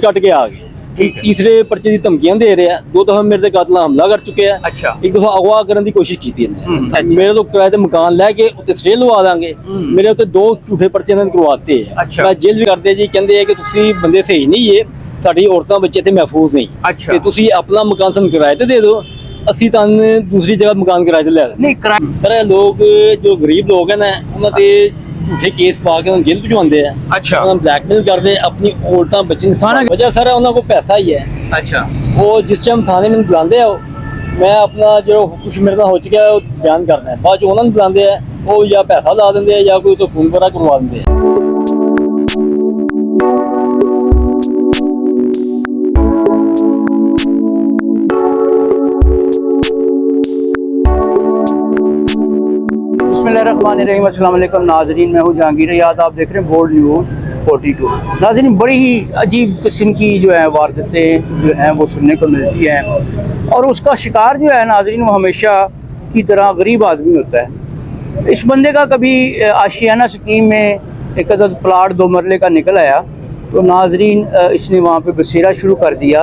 Cut के आ गए। ठीक है। तीसरे पर्चे की धमकियां दे रहे हैं। 2 दफा मेरे ते कातल हमला कर चुके हैं। अच्छा। एक दफा अगवा करने की कोशिश की थी इन्हें। अच्छा। मेरे तो किराए ते मकान लैके उत्ते स्टे लवा देंगे। मेरे उत्ते 2 झूठे पर्चे इन्होंने करवाते हैं। अच्छा। मैं जेल भी करते जी, कहते हैं कि तुसी बंदे सही नहीं है, साडी औरतां बच्चे इत्थे महफूज नहीं। अच्छा। ते तुसी अपना मकान सानू किराए ते दे दो, ਅਸੀਂ ਤੁਹਾਨੂੰ दूसरी जगह मकान किराए ते ले देंगे। नहीं किराए सर ये लोग जो गरीब लोग हैं ना, उन्होंने झूठे केस पा के जेल भिजवाते हैं। अच्छा। उन्होंने ब्लैकमेल करते अपनी औरतां बच्चे थाना वजह सर उन्होंने को पैसा ही है। अच्छा। वो जिस टाइम थाने में बुलाते हैं, मैं अपना जो कुछ मेरे नाल हो चुका है वो बयान करना है, बाद उन्होंने बुलाते हैं, वो या पैसा ला देंगे हैं या कोई तो फोन वगैरह करवा देंगे हैं। बिस्मिल्लाहिर्रहमानिर्रहीम, अस्सलाम वालेकुम नाज़रीन, मैं हूँ जहांगीर याद, आप देख रहे हैं बोल्ड न्यूज़ 42। नाज़रीन, बड़ी ही अजीब किस्म की जो है वारदातें जो हैं वो सुनने को मिलती हैं और उसका शिकार जो है नाज़रीन वो हमेशा की तरह गरीब आदमी होता है। इस बंदे का कभी आशियाना स्कीम में एक अदद प्लाट 2 मरले का निकल आया तो नाज़रीन इसने वहाँ पर बसेरा शुरू कर दिया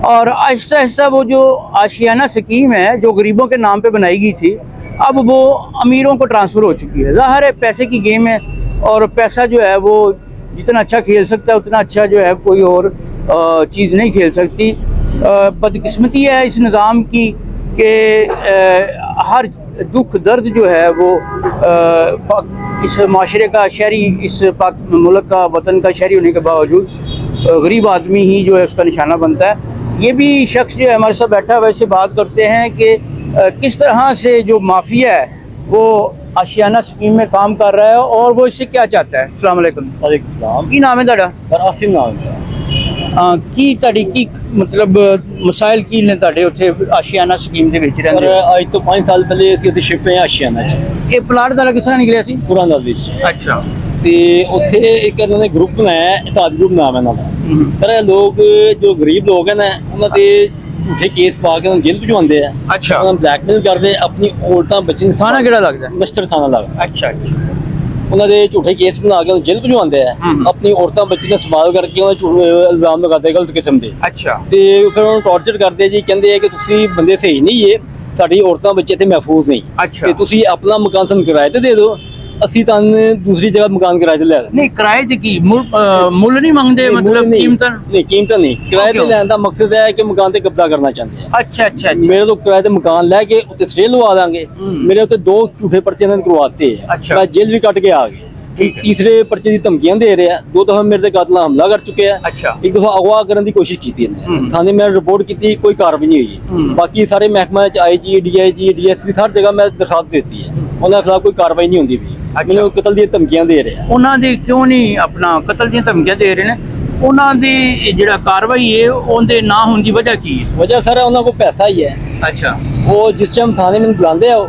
और आहिस्ता आहिस्ता वो जो आशियाना स्कीम है जो गरीबों के नाम पर बनाई गई थी अब वो अमीरों को ट्रांसफ़र हो चुकी है। ज़ाहिर है पैसे की गेम है और पैसा जो है वो जितना अच्छा खेल सकता है उतना अच्छा जो है कोई और चीज़ नहीं खेल सकती। बदकिस्मती है इस निज़ाम की कि हर दुख दर्द जो है वो इस माशरे का शहरी, इस मुल्क का वतन का शहरी होने के बावजूद गरीब आदमी ही जो है उसका निशाना बनता है। ये भी शख्स जो है हमारे साथ बैठा हुआ इससे बात करते हैं कि किस तरह से जो माफिया है वो आशियाना स्कीम में काम कर रहा है और वो इससे क्या चाहता है। अस्सलाम वालेकुम। वालेकुम सलाम। की नाम है ਤੁਹਾਡਾ? सर आसिम नाम है। ਕੀ ਤੁਹਾਡੀ ਕੀ ਮਤਲਬ ਮਸਾਇਲ ਕੀ ਨੇ ਤੁਹਾਡੇ ਉੱਥੇ ਆਸ਼ੀਆਨਾ ਸਕੀਮ ਦੇ ਵਿੱਚ सर ਰਹਿੰਦੇ ਹੋ? आज तो 5 साल पहले ਅਸੀਂ ਉੱਥੇ ਸ਼ਿਫਟ ਹੋਏ ਆਸ਼ੀਆਨਾ ਚ, ਇਹ ਪਲਾਟ ਦਾ ਕਿਸ ਤਰ੍ਹਾਂ ਨਿਕਲਿਆ ਸੀ? ਪੁਰਾਣਾ ਵਿੱਚ। ਅੱਛਾ। ਤੇ ਉੱਥੇ ਇੱਕ ਇਹਨਾਂ ਨੇ ਗਰੁੱਪ ਬਣਾਇਆ ਹੈ, ਇਤਾਦ ਗਰੁੱਪ ਨਾਮ ਹੈ ਇਹਨਾਂ ਦਾ। ਸਰ ਇਹ ਲੋग ਜੋ ਗਰੀਬ ਲੋग हैं ना, ਉਹਨਾਂ ਦੇ झूठे केस पा के जेल भिजवाते हैं। अच्छा। उन्होंने ब्लैकमेल करते अपनी औरतां बच्चे थाना ਕਿਹੜਾ ਲੱਗਦਾ? नश्तर थाना लगता। ਅੱਛਾ ਅੱਛਾ। उन्होंने झूठे केस बना के जेल भिजवाते हैं, अपनी औरतां बच्चे ने संभाल करके उन्हें झूठे इल्जाम लगाते गलत किस्म के। ਅੱਛਾ। ਤੇ ਫਿਰ ਉਹਨੂੰ ਟੌਰਚਰ ਕਰਦੇ ਜੀ, ਕਹਿੰਦੇ ਆ ਕਿ ਤੁਸੀਂ ਬੰਦੇ ਸਹੀ ਨਹੀਂ ਹੈ, ਸਾਡੀ ਔਰਤਾਂ ਬੱਚੇ ਇੱਥੇ ਮਹਿਫੂਜ਼ ਨਹੀਂ। ਅੱਛਾ। ਤੇ ਤੁਸੀਂ ਆਪਣਾ ਮਕਾਨ ਸਾਨੂੰ ਕਿਰਾਏ ਤੇ ਦੇ ਦਿਓ, ਅਸੀਂ ਤੁਹਾਨੂੰ ਦੂਸਰੀ ਜਗ੍ਹਾ ਮਕਾਨ ਕਿਰਾਏ ਤੇ ਲੈ ਦੇਵਾਂਗੇ। ਨਹੀਂ ਕਿਰਾਏ ਤੇ ਕੀ ਮੁੱਲ ਨਹੀਂ ਮੰਗਦੇ, ਮਤਲਬ ਕੀਮਤਾਂ? ਨਹੀਂ ਕੀਮਤਾਂ ਨਹੀਂ, ਕਿਰਾਏ ਤੇ ਲੈਣ ਦਾ ਮਕਸਦ ਹੈ ਕਿ ਮਕਾਨ ਤੇ ਕਬਜ਼ਾ ਕਰਨਾ ਚਾਹੁੰਦੇ ਆ। ਅੱਛਾ ਅੱਛਾ ਅੱਛਾ। ਮੇਰੇ ਤੋਂ ਕਿਰਾਏ ਤੇ ਮਕਾਨ ਲੈ ਕੇ ਉੱਤੇ ਸਟੇ ਲਵਾ ਦਾਂਗੇ। ਮੇਰੇ ਉੱਤੇ 2 ਝੂਠੇ ਪਰਚੇ ਇਹਨਾਂ ਨੇ ਕਰਵਾਤੇ ਆ। ਅੱਛਾ। ਮੈਂ ਜੇਲ੍ਹ ਵੀ ਕੱਟ ਕੇ ਆ ਗਿਆ। ठीक है। तीसरे पर्चे की धमकियां दे रहे हैं। 2 दफा मेरे ते कातल हमला कर चुके हैं। अच्छा। एक दफा अगवा करने की कोशिश की थी इन्हें। थाने में रिपोर्ट की थी, कोई कार्रवाई नहीं हुई। बाकी सारे महकमा IG DIG DSP हर जगह मैं दरखास्त देती है, उन्होंने खिलाफ कोई कार्रवाई नहीं होती भी। अच्छा। मैंने कतल दी धमकियां दे रहे हैं। ਉਹਨਾਂ ਦੇ ਕਿਉਂ ਨਹੀਂ ਆਪਣਾ ਕਤਲ ਦੀਆਂ ਧਮਕੀਆਂ ਦੇ ਰਹੇ ਨੇ? ਉਹਨਾਂ ਦੀ ਜਿਹੜਾ ਕਾਰਵਾਈ ਹੈ ਉਹਦੇ ਨਾ ਹੋਣ ਦੀ ਵਜ੍ਹਾ ਕੀ ਹੈ? वजह सर उन्होंने को पैसा ही है। ਅੱਛਾ। वो जिस टाइम थाने में बुलाते हैं,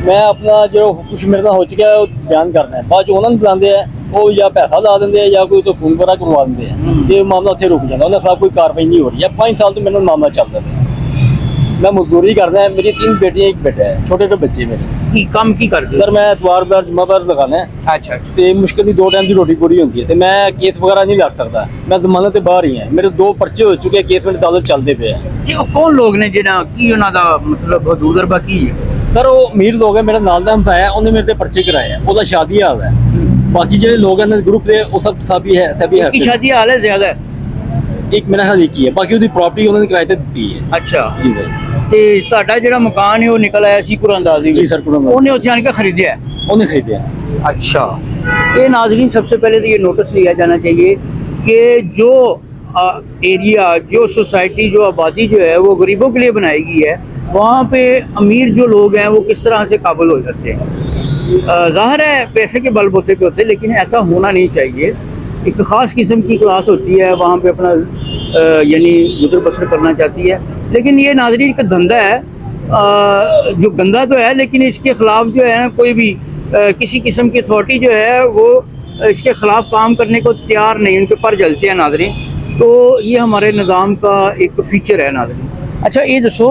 मैं अपना जो कुछ मेरे नाल हो चुका है वो बयान करना है, बाद उन्होंने बुलाते हैं, वो या पैसा ला देंगे हैं या कोई तो फोन वगैरह करवा देंगे हैं। ये मामला उत्थे रुक जाता, उन्होंने खिलाफ कोई कार्रवाई नहीं हो रही है। 5 साल तो मेरे मामला चलता है। मैं मजदूरी करता है, मेरी 3 बेटियां 1 बेटा है, छोटे छोटे बच्चे मेरे। ਕੀ ਕੰਮ ਕੀ ਕਰਦੇ? सर मैं एतवार बार जुम्मा बार लगाना है ਅੱਛਾ ਅੱਛਾ। ਤੇ ਮੁਸ਼ਕਿਲ ਦੀ 2 ਟਾਈਮ ਦੀ ਰੋਟੀ ਪੂਰੀ ਹੁੰਦੀ ਹੈ ਤੇ ਮੈਂ ਕੇਸ ਵਗੈਰਾ ਨਹੀਂ ਲੜ ਸਕਦਾ। ਮੈਂ ਜ਼ਮਾਨਤ ਤੇ ਬਾਹਰ ਹੀ ਹਾਂ, ਮੇਰੇ 2 ਪਰਚੇ ਹੋ ਚੁੱਕੇ, ਕੇਸ ਮੇਰੇ ਅਦਾਲਤ ਚੱਲਦੇ ਪਏ ਆ। ਇਹ ਉਹ ਕੌਣ ਲੋਕ ਨੇ ਜਿਹੜਾ ਕੀ ਉਹਨਾਂ ਦਾ ਮਤਲਬ ਹਦੂਦ ਅਰਬਾ ਕੀ ਹੈ? ਸਰ ਉਹ ਅਮੀਰ ਲੋਕ ਹੈ, ਮੇਰੇ ਨਾਲ ਦਾ ਹਮਸਾਇਆ, ਉਹਨੇ ਮੇਰੇ ਤੇ ਪਰਚੇ ਕਰਾਏ ਆ, ਉਹਦਾ ਸ਼ਾਦੀ ਹਾਲ ਹੈ। ਬਾਕੀ ਜਿਹੜੇ ਲੋਕ ਹਨ ਗਰੁੱਪ ਦੇ ਉਹ ਸਭ ਸਾਬੀ ਹੈ, ਸਭੀ ਹੈ। ਕੀ ਸ਼ਾਦੀ ਹਾਲ ਹੈ ਜ਼ਿਆਦਾ ਹੈ? ਇੱਕ ਮੇਰਾ ਹਾਲ ਇੱਕ ਹੀ ਹੈ, ਬਾਕੀ ਉਹਦੀ ਪ੍ਰਾਪਰਟੀ ਉਹਨਾਂ ਨੇ ਕਿਰਾਏ ਤੇ ਦਿੱਤੀ ਹੈ। ਅੱਛਾ। ਜੀ ਸਰ। ਤੇ ਤੁਹਾਡਾ ਜਿਹੜਾ ਮਕਾਨ ਹੈ ਉਹ ਨਿਕਲ ਆਇਆ ਸੀ ਕੁਰਾਂਦਾਜ਼ੀ जी सर, कुरान ਉਹਨੇ ਉੱਥੇ ਆਣ ਕੇ ਖਰੀਦਿਆ? ਉਹਨੇ ਖਰੀਦਿਆ। अच्छा। ये नाजरीन सबसे पहले तो ये नोटिस लिया जाना चाहिए कि जो एरिया, जो सोसाइटी, जो आबादी जो है वो गरीबों के लिए बनाई गई है, वहाँ पे अमीर जो लोग हैं वो किस तरह से काबिल हो जाते हैं। ज़ाहिर है पैसे के बलबूते पे होते हैं, लेकिन ऐसा होना नहीं चाहिए। एक ख़ास किस्म की क्लास होती है वहाँ पे अपना यानी गुजर बसर करना चाहती है, लेकिन ये नाजरीन का धंधा है जो गंदा तो है, लेकिन इसके ख़िलाफ़ जो है कोई भी किसी किस्म की अथॉरिटी जो है वो इसके ख़िलाफ़ काम करने को तैयार नहीं, उनके पर जलते हैं नाज़रीन। तो ये हमारे निज़ाम का एक फ़ीचर है नाज़रीन। अच्छा ये दसो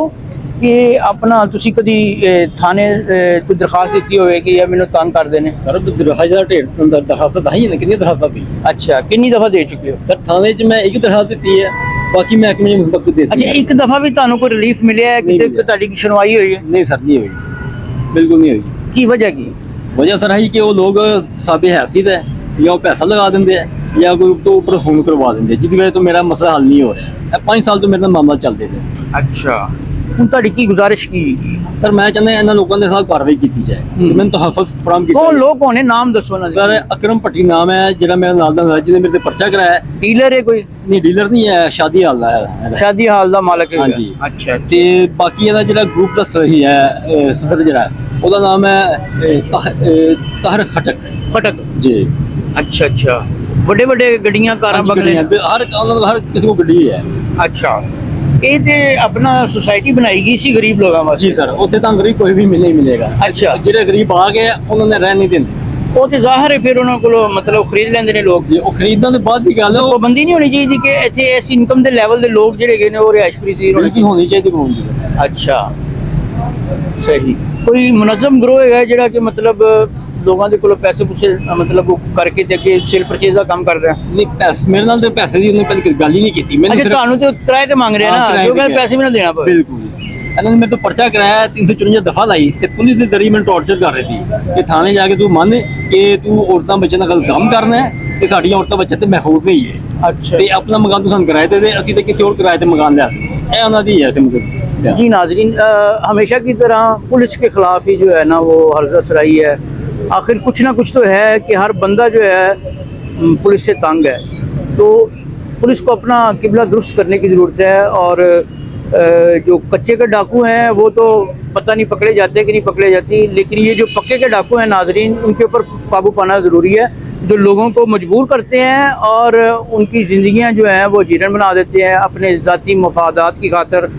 कि अपना तुसी कदी थाने कोई दरखास्त दी होवे कि यार मैनू तंग करदे ने? सर दरखास्त ढेर दरखास्त आई है, कितनी दरखास्त दी अच्छा, कितनी दफा दे चुके हो? सर थाने च मैं एक दरखास्त दी है, बाकी महकमे ने मुझे दे अच्छा, एक दफा भी तुहानू कोई रिलीफ मिले है नहीं कि मिला। तुहाडी सुनवाई हुई है? नहीं सर, नहीं हुई, बिल्कुल नहीं हुई। की वजह की? वजह सर है कि वो लोग साबे हैसियत है, या वो पैसा लगा देंगे है, या कोई तो ऊपर फोन करवा देंगे, जिसकी वजह तो मेरा मसला हल नहीं हो रहा है। 5 साल तो मेरे नाल मामला चलते थे। अच्छा, ਹੁਣ ਤੁਹਾਡੀ ਕੀ ਗੁਜ਼ਾਰਿਸ਼ ਕੀ? सर मैं चाहता ਇਹਨਾਂ ਲੋਕਾਂ ਦੇ ਸਾथ ਕਾਰਵਾਈ ਕੀਤੀ ਜਾਏ, ਮੈਨੂੰ ਤਹਫੁਜ਼ ਫਰਾਹਮ ਕੀਤਾ ਕੌਣ ਜਾਏ। ਲੋਕ ਹੋਣੇ, ਨਾਮ ਦੱਸੋ ਨਾ। सर अकरम भट्टी नाम है, ਜਿਹੜਾ मेरा नाल दा है, जिसने मेरे से पर्चा कराया है। ਡੀਲਰ ਹੈ ਕੋਈ? नहीं डीलर नहीं है, शादी हाल दा है। ਸ਼ਾਦੀ ਹਾਲ ਦਾ ਮਾਲਕ ਹੈ? ਹਾਂਜੀ। ਅੱਛਾ ਤੇ ਬਾਕੀ ਇਹਦਾ ਜਿਹੜਾ ਗਰੁੱਪ ਦਾ ਸਹੀ ਹੈ ਸਦਰ ਜਿਹੜਾ ਹੈ, ਉਹਦਾ ਨਾਮ ਹੈ ਤਾਹਰ ਖਟਕ ਫਟਕ। ਜੀ। ਅੱਛਾ ਅੱਛਾ, ਵੱਡੇ ਵੱਡੇ ਗੱਡੀਆਂ ਕਾਰਾਂ ਬਗਲੇ? ਹਰ ਉਹਨਾਂ ਦਾ ਹਰ ਕਿਸੇ ਕੋ ਗੱਡੀ ਹੈ। ਅੱਛਾ, ਇਹ ਤੇ ਆਪਣਾ ਸੁਸਾਇਟੀ ਬਣਾਈ ਗਈ ਸੀ ਗਰੀਬ ਲੋਕਾਂ ਵਾਸਤੇ? ਜੀ ਸਰ, ਉੱਥੇ ਤਾਂ ਗਰੀਬ ਕੋਈ ਵੀ ਨਹੀਂ ਮਿਲੇਗਾ। ਅੱਛਾ। ਜਿਹੜੇ ਗਰੀਬ ਆ ਗਏ ਉਹਨਾਂ ਨੇ ਰਹਿ ਨਹੀਂ ਦਿੰਦੇ। ਉਹ ਤੇ ਜ਼ਾਹਰ ਹੈ ਫਿਰ ਉਹਨਾਂ ਕੋਲੋਂ ਮਤਲਬ ਖਰੀਦ ਲੈਂਦੇ ਨੇ ਲੋਕ। ਜੀ, ਉਹ ਖਰੀਦਣ ਦੇ ਬਾਅਦ ਦੀ ਗੱਲ ਹੈ, ਉਹ ਪਾਬੰਦੀ ਨਹੀਂ ਹੋਣੀ ਚਾਹੀਦੀ ਕਿ ਇੱਥੇ ਇਸ ਇਨਕਮ ਦੇ ਲੈਵਲ ਦੇ ਲੋਕ ਜਿਹੜੇ ਹੈਗੇ ਨੇ ਉਹ ਰਿਹਾਇਸ਼ ਪਜ਼ੀਰ ਹੋਣੇ ਬਿਲਕੁਲ ਹੋਣੀ ਚਾਹੀਦੀ ਪਾਬੰਦੀ। ਅੱਛਾ, ਸਹੀ। ਕੋਈ ਮੁਨਜ਼ਮ ਗਰੋਹ ਹੈਗਾ ਜਿਹੜਾ ਕਿ ਮਤਲਬ ਲੋਕਾਂ ਦੇ ਕੋਲੋਂ ਪੈਸੇ ਪੁੱਛੇ ਮਤਲਬ ਉਹ ਕਰਕੇ ਤੇ ਅੱਗੇ ਸੇਲ ਪਰਚੇਜ਼ ਦਾ ਕੰਮ ਕਰਦਾ? ਨਹੀਂ ਪੈਸੇ ਮੇਰੇ ਨਾਲ ਤੇ ਪੈਸੇ ਦੀ ਉਹਨੇ ਪਹਿਲੇ ਗੱਲ ਹੀ ਨਹੀਂ ਕੀਤੀ। ਮੈਨੂੰ ਅੱਛਾ, ਸਿਰਫ ਤੁਹਾਨੂੰ ਤੇ ਕਿਰਾਏ ਤੇ ਮੰਗ ਰਿਹਾ ਹਾਂ, ਨਾ, ਕਿਰਾਏ ਜੋ ਤੇ ਕਹਿੰਦੇ ਪੈਸੇ ਵੀ ਨਾ ਦੇਣਾ ਪਵੇ। ਬਿਲਕੁਲ। ਇਹਨਾਂ ਨੇ ਮੇਰੇ ਤੋਂ ਪਰਚਾ ਕਰਾਇਆ, 354 ਦਫਾ ਲਾਈ, ਤੇ ਪੁਲਿਸ ਦੇ ਜ਼ਰੀਏ ਮੈਨੂੰ ਟੌਰਚਰ ਕਰ ਰਹੇ ਸੀ ਕਿ ਥਾਣੇ ਜਾ ਕੇ ਤੂੰ ਮੰਨ ਕਿ ਤੂੰ ਔਰਤਾਂ ਬੱਚਿਆਂ ਨਾਲ ਗਲਤ ਕੰਮ ਕਰਨਾ ਹੈ, ਤੇ ਸਾਡੀਆਂ ਔਰਤਾਂ ਬੱਚੇ ਤੇ ਮਹਿਫੂਜ਼ ਨਹੀਂ ਹੈ, ਅੱਛਾ ਤੇ ਆਪਣਾ ਮਕਾਨ ਤੂੰ ਸਾਨੂੰ ਕਿਰਾਏ ਤੇ ਦੇ, ਅਸੀਂ ਤੇ ਕਿਤੇ ਹੋਰ ਕਿਰਾਏ ਤੇ ਮਕਾਨ ਲਿਆ। ਇਹ ਉਹਨਾਂ ਦੀ ਹੈ सिर्फ। जी नाजरीन, हमेशा की तरह पुलिस के खिलाफ ही जो है ना वो हर्जा सराई है। आखिर कुछ ना कुछ तो है कि हर बंदा जो है पुलिस से तंग है, तो पुलिस को अपना किबला दुरुस्त करने की ज़रूरत है। और जो कच्चे के डाकू हैं वो तो पता नहीं पकड़े जाते कि नहीं पकड़े जाती, लेकिन ये जो पक्के के डाकू हैं नाजरीन, उनके ऊपर काबू पाना ज़रूरी है, जो लोगों को मजबूर करते हैं और उनकी ज़िंदगियां जो हैं वो जीरण बना देते हैं, अपने ज़ाती मफादात की खातर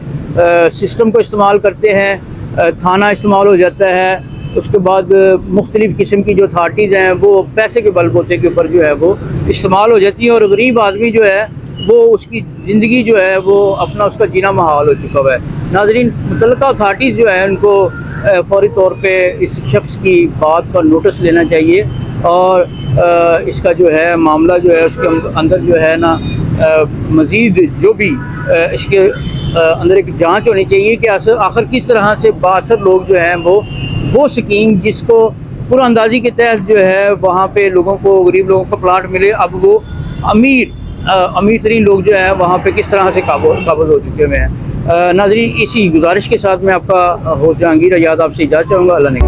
सिस्टम को इस्तेमाल करते हैं। थाना इस्तेमाल हो जाता है, उसके बाद मुख्तलिफ़ किस्म की जो अथॉरिटीज़ हैं वो पैसे के बलबूते के ऊपर जो है वो इस्तेमाल हो जाती हैं, और गरीब आदमी जो है वो उसकी ज़िंदगी जो है वो अपना उसका जीना महाल हो चुका हुआ है। नाज़रीन, मुतल्लिका अथॉरिटीज़ जो है उनको फौरी तौर पे इस शख्स की बात का नोटिस लेना चाहिए, और इसका जो है मामला जो है उसके अंदर जो है ना मज़ीद जो भी इसके अंदर एक जांच होनी चाहिए कि आखिर किस तरह से बासर लोग जो हैं वो स्कीम जिसको पुरानंदाजी के तहत जो है वहाँ पे लोगों को, गरीब लोगों को प्लाट मिले, अब वो अमीर तरीन लोग जो हैं वहाँ पे किस तरह से काबुल हो चुके हुए हैं। नाज़रीन, इसी गुजारिश के साथ मैं आपका होस्ट जहांगीर आज़ाद आपसे इजाज़त चाहूँगा। अल्लाह ने